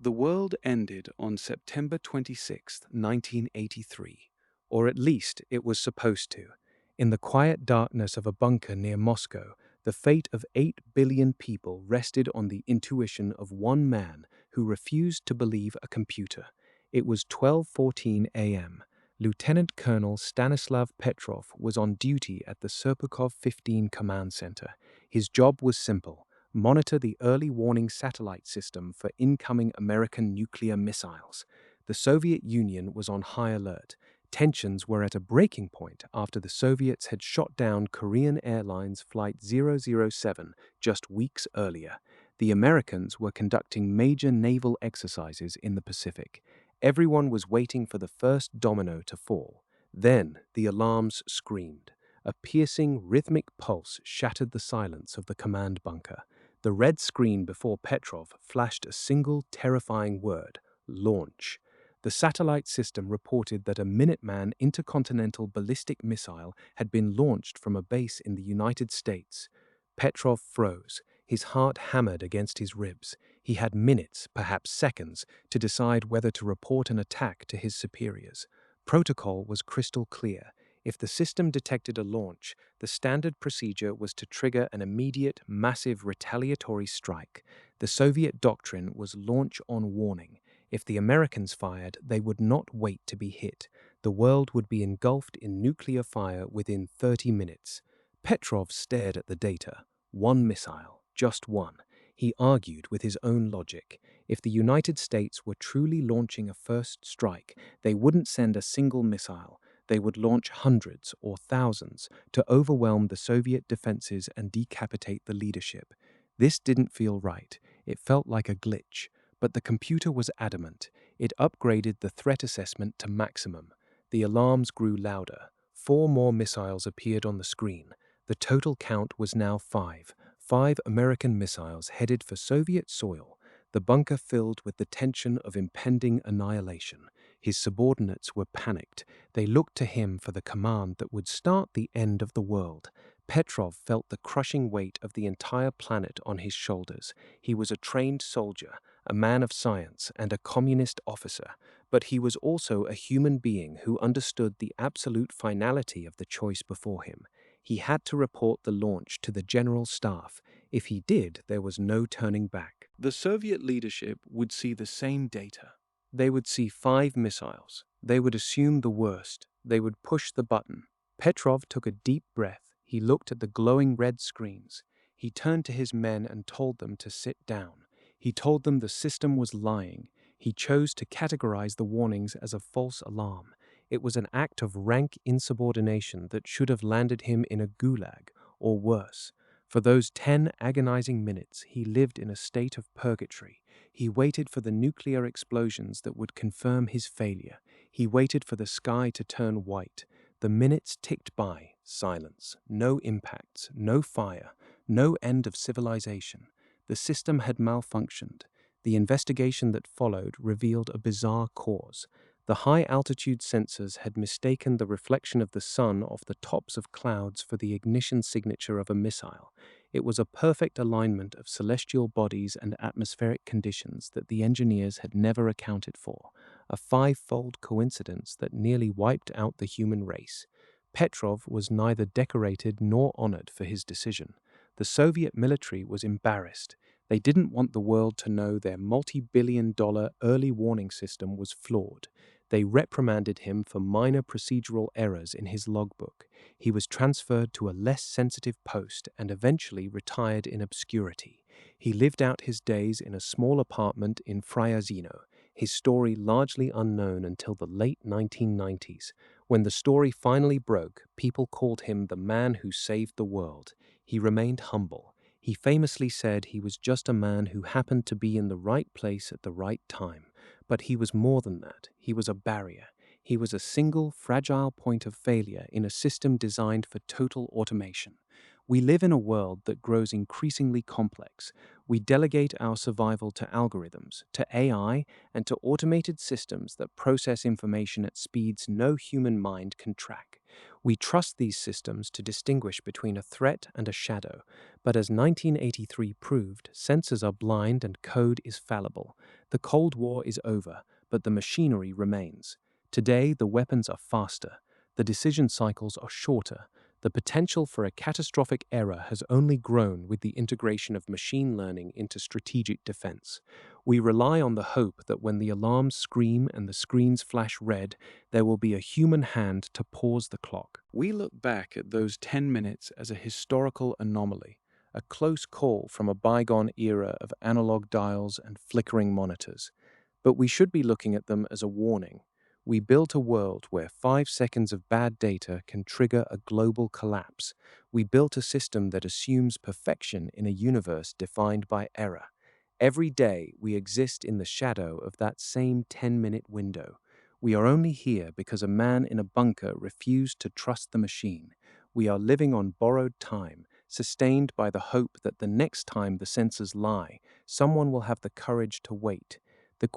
The world ended on September 26, 1983, or at least it was supposed to. In the quiet darkness of a bunker near Moscow, the fate of 8 billion people rested on the intuition of one man who refused to believe a computer. It was 12:14 a.m. Lieutenant Colonel Stanislav Petrov was on duty at the Serpukhov 15 command center. His job was simple: monitor the early warning satellite system for incoming American nuclear missiles. The Soviet Union was on high alert. Tensions were at a breaking point after the Soviets had shot down Korean Airlines Flight 007 just weeks earlier. The Americans were conducting major naval exercises in the Pacific. Everyone was waiting for the first domino to fall. Then the alarms screamed. A piercing, rhythmic pulse shattered the silence of the command bunker. The red screen before Petrov flashed a single terrifying word: launch. The satellite system reported that a Minuteman intercontinental ballistic missile had been launched from a base in the United States. Petrov froze. His heart hammered against his ribs. He had minutes, perhaps seconds, to decide whether to report an attack to his superiors. Protocol was crystal clear. If the system detected a launch, the standard procedure was to trigger an immediate, massive retaliatory strike. The Soviet doctrine was launch on warning. If the Americans fired, they would not wait to be hit. The world would be engulfed in nuclear fire within 30 minutes. Petrov stared at the data. One missile, just one. He argued with his own logic. If the United States were truly launching a first strike, they wouldn't send a single missile. They would launch hundreds or thousands to overwhelm the Soviet defenses and decapitate the leadership. This didn't feel right. It felt like a glitch. But the computer was adamant. It upgraded the threat assessment to maximum. The alarms grew louder. 4 more missiles appeared on the screen. The total count was now 5. 5 American missiles headed for Soviet soil. The bunker filled with the tension of impending annihilation. His subordinates were panicked. They looked to him for the command that would start the end of the world. Petrov felt the crushing weight of the entire planet on his shoulders. He was a trained soldier, a man of science, and a communist officer, but he was also a human being who understood the absolute finality of the choice before him. He had to report the launch to the general staff. If he did, there was no turning back. The Soviet leadership would see the same data. They would see 5 missiles. They would assume the worst. They would push the button. Petrov took a deep breath. He looked at the glowing red screens. He turned to his men and told them to sit down. He told them the system was lying. He chose to categorize the warnings as a false alarm. It was an act of rank insubordination that should have landed him in a gulag, or worse. For those 10 agonizing minutes, he lived in a state of purgatory. He waited for the nuclear explosions that would confirm his failure. He waited for the sky to turn white. The minutes ticked by, silence, no impacts, no fire, no end of civilization. The system had malfunctioned. The investigation that followed revealed a bizarre cause. The high-altitude sensors had mistaken the reflection of the sun off the tops of clouds for the ignition signature of a missile. It was a perfect alignment of celestial bodies and atmospheric conditions that the engineers had never accounted for, a 5-fold coincidence that nearly wiped out the human race. Petrov was neither decorated nor honored for his decision. The Soviet military was embarrassed. They didn't want the world to know their multi-billion-dollar early warning system was flawed. They reprimanded him for minor procedural errors in his logbook. He was transferred to a less sensitive post and eventually retired in obscurity. He lived out his days in a small apartment in Fryazino, his story largely unknown until the late 1990s. When the story finally broke, people called him the man who saved the world. He remained humble. He famously said he was just a man who happened to be in the right place at the right time. But he was more than that. He was a barrier. He was a single, fragile point of failure in a system designed for total automation. We live in a world that grows increasingly complex. We delegate our survival to algorithms, to AI, and to automated systems that process information at speeds no human mind can track. We trust these systems to distinguish between a threat and a shadow, but as 1983 proved, sensors are blind and code is fallible. The Cold War is over, but the machinery remains. Today, the weapons are faster, the decision cycles are shorter. The potential for a catastrophic error has only grown with the integration of machine learning into strategic defense. We rely on the hope that when the alarms scream and the screens flash red, there will be a human hand to pause the clock. We look back at those 10 minutes as a historical anomaly, a close call from a bygone era of analog dials and flickering monitors. But we should be looking at them as a warning. We built a world where 5 seconds of bad data can trigger a global collapse. We built a system that assumes perfection in a universe defined by error. Every day, we exist in the shadow of that same 10-minute window. We are only here because a man in a bunker refused to trust the machine. We are living on borrowed time, sustained by the hope that the next time the sensors lie, someone will have the courage to wait. The